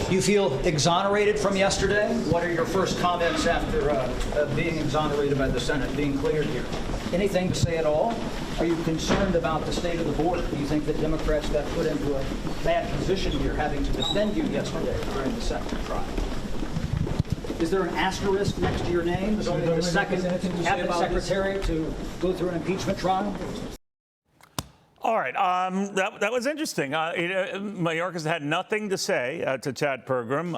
You feel exonerated from yesterday? What are your first comments after being exonerated by the Senate, being cleared here? Anything to say at all? Are you concerned about the state of the border? Do you think that Democrats got put into a bad position here, having to defend you yesterday during the second trial? Is there an asterisk next to your name? Is only the second cabinet secretary to go through an impeachment trial? All right, that was interesting. Mayorkas had nothing to say to Chad Pergram,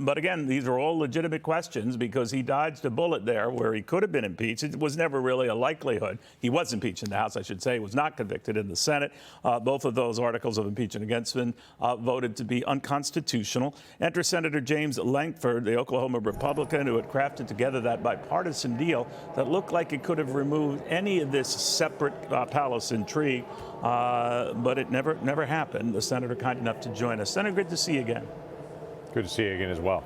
but again, these are all legitimate questions because he dodged a bullet there where he could have been impeached. It was never really a likelihood. He was impeached in the House, I should say. He was not convicted in the Senate. Both of those articles of impeachment against him voted to be unconstitutional. Enter Senator James Lankford, the Oklahoma Republican who had crafted together that bipartisan deal that looked like it could have removed any of this separate palace intrigue. But it never happened. The senator kind enough to join us. Senator, good to see you again. Good to see you again as well.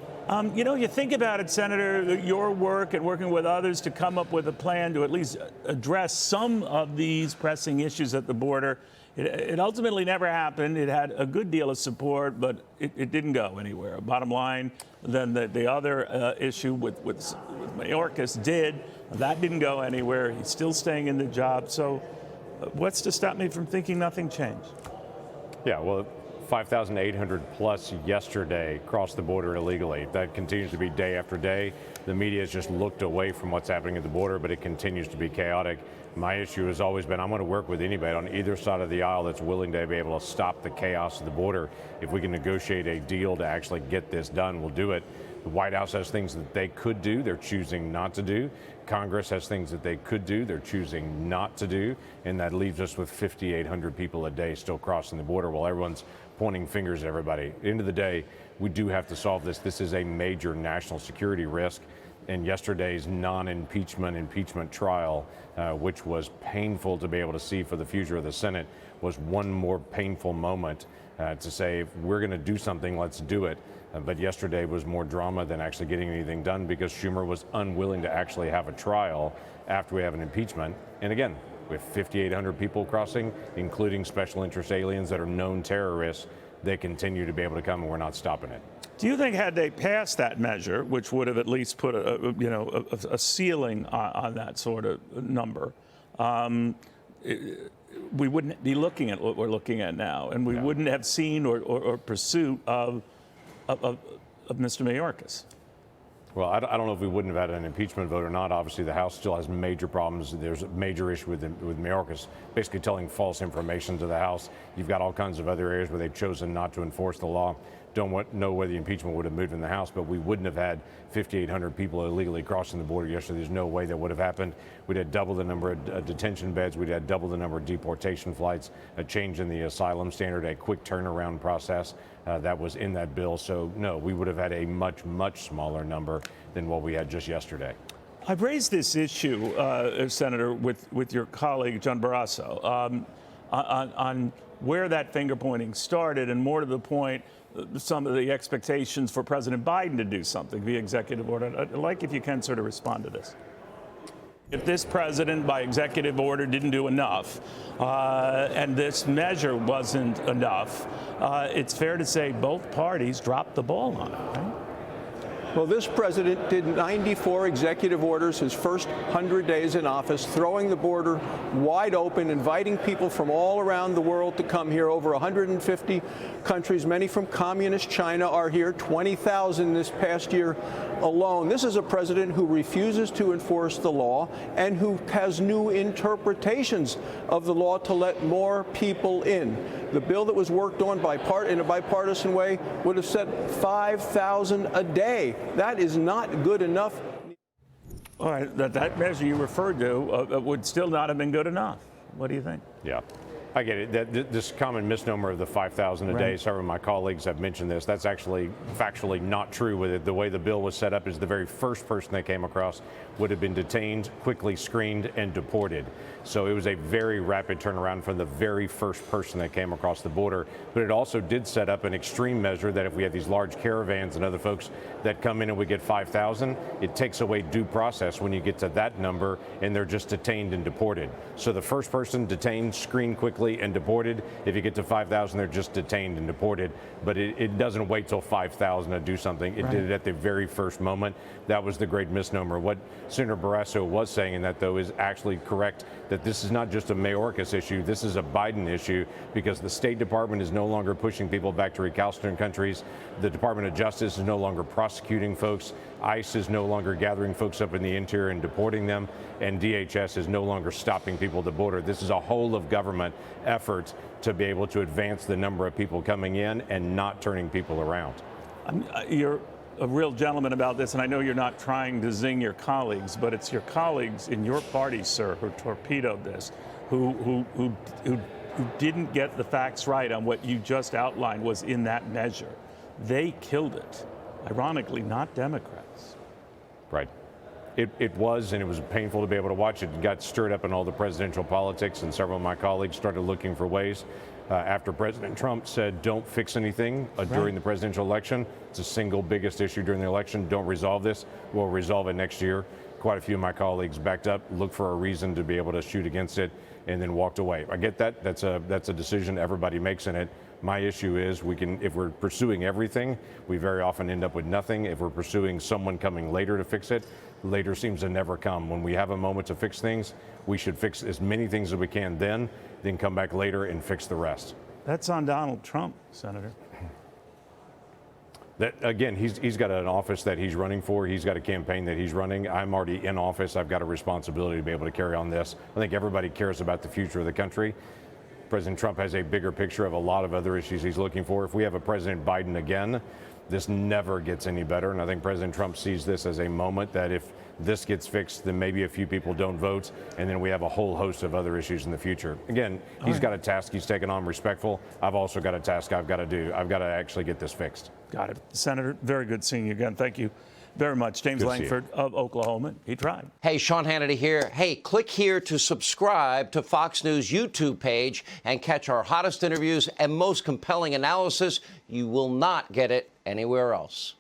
You think about it, Senator, your work and working with others to come up with a plan to at least address some of these pressing issues at the border. It ultimately never happened. It had a good deal of support, but it didn't go anywhere. Bottom line, then the other issue with Mayorkas did. That didn't go anywhere. He's still staying in the job. So what's to stop me from thinking nothing changed? Yeah, well, 5,800 plus yesterday crossed the border illegally. That continues to be day after day. The media has just looked away from what's happening at the border, but it continues to be chaotic. My issue has always been I'm going to work with anybody on either side of the aisle that's willing to be able to stop the chaos of the border. If we can negotiate a deal to actually get this done, we'll do it. The White House has things that they could do, they're choosing not to do. Congress has things that they could do, they're choosing not to do. And that leaves us with 5,800 people a day still crossing the border while everyone's pointing fingers at everybody. At the end of the day, we do have to solve this. This is a major national security risk. And yesterday's impeachment trial, which was painful to be able to see for the future of the Senate, was one more painful moment to say, if we're going to do something, let's do it. But yesterday was more drama than actually getting anything done because Schumer was unwilling to actually have a trial after we have an impeachment. And again, with 5,800 people crossing, including special interest aliens that are known terrorists, they continue to be able to come and we're not stopping it. Do you think had they passed that measure, which would have at least put a ceiling on that sort of number, we wouldn't be looking at what we're looking at now, and we wouldn't have seen or pursuit of Mr. Mayorkas? Well, I don't know if we wouldn't have had an impeachment vote or not. Obviously, the House still has major problems. There's a major issue with Mayorkas basically telling false information to the House. You've got all kinds of other areas where they've chosen not to enforce the law. Don't know where the impeachment would have moved in the House, but we wouldn't have had 5,800 people illegally crossing the border yesterday. There's no way that would have happened. We'd had double the number of detention beds. We'd had double the number of deportation flights, a change in the asylum standard, a quick turnaround process that was in that bill. So, no, we would have had a much, much smaller number than what we had just yesterday. I've raised this issue, Senator, with your colleague, John Barrasso, on where that finger pointing started, and more to the point, some of the expectations for President Biden to do something via executive order. I'd like if you can sort of respond to this. If this president, by executive order, didn't do enough, and this measure wasn't enough, it's fair to say both parties dropped the ball on it, right? Well, this president did 94 executive orders his first 100 days in office, throwing the border wide open, inviting people from all around the world to come here. Over 150 countries, many from communist China, are here, 20,000 this past year alone. This is a president who refuses to enforce the law and who has new interpretations of the law to let more people in. The bill that was worked on in a bipartisan way would have said 5,000 a day. That is not good enough. All right, that measure you referred to would still not have been good enough. What do you think? Yeah. I get it. This common misnomer of the 5,000 a day, several of my colleagues have mentioned this. That's actually factually not true with it. The way the bill was set up is the very first person they came across would have been detained, quickly screened, and deported. So it was a very rapid turnaround from the very first person that came across the border. But it also did set up an extreme measure that if we have these large caravans and other folks that come in and we get 5,000, it takes away due process when you get to that number and they're just detained and deported. So the first person detained, screened quickly, quickly and deported. If you get to 5,000, they're just detained and deported. But it doesn't wait till 5,000 to do something. It did it at the very first moment. That was the great misnomer. What Senator Barrasso was saying in that, though, is actually correct, that this is not just a Mayorkas issue. This is a Biden issue, because the State Department is no longer pushing people back to recalcitrant countries. The Department of Justice is no longer prosecuting folks. ICE is no longer gathering folks up in the interior and deporting them. And DHS is no longer stopping people at the border. This is a whole of government effort to be able to advance the number of people coming in and not turning people around. You're a real gentleman about this, and I know you're not trying to zing your colleagues, but it's your colleagues in your party, sir, who torpedoed this, who didn't get the facts right on what you just outlined was in that measure. They killed it. Ironically, not Democrats. Right. It was, and it was painful to be able to watch it. It got stirred up in all the presidential politics, and several of my colleagues started looking for ways. After President Trump said, don't fix anything during the presidential election, it's the single biggest issue during the election, don't resolve this, we'll resolve it next year. Quite a few of my colleagues backed up, looked for a reason to be able to shoot against it, and then walked away. I get that. That's a decision everybody makes in it. My issue is if we're pursuing everything, we very often end up with nothing. If we're pursuing someone coming later to fix it, later seems to never come. When we have a moment to fix things, we should fix as many things as we can then come back later and fix the rest. That's on Donald Trump, Senator. That, again, he's got an office that he's running for. He's got a campaign that he's running. I'm already in office. I've got a responsibility to be able to carry on this. I think everybody cares about the future of the country. President Trump has a bigger picture of a lot of other issues he's looking for. If we have a President Biden again, this never gets any better. And I think President Trump sees this as a moment that if this gets fixed, then maybe a few people don't vote, and then we have a whole host of other issues in the future. Again, he's got a task he's taken on, respectful. I've also got a task I've got to do. I've got to actually get this fixed. Got it. Senator, very good seeing you again. Thank you very much. James Lankford of Oklahoma. He tried. Hey, Sean Hannity here. Hey, click here to subscribe to Fox News YouTube page and catch our hottest interviews and most compelling analysis. You will not get it anywhere else.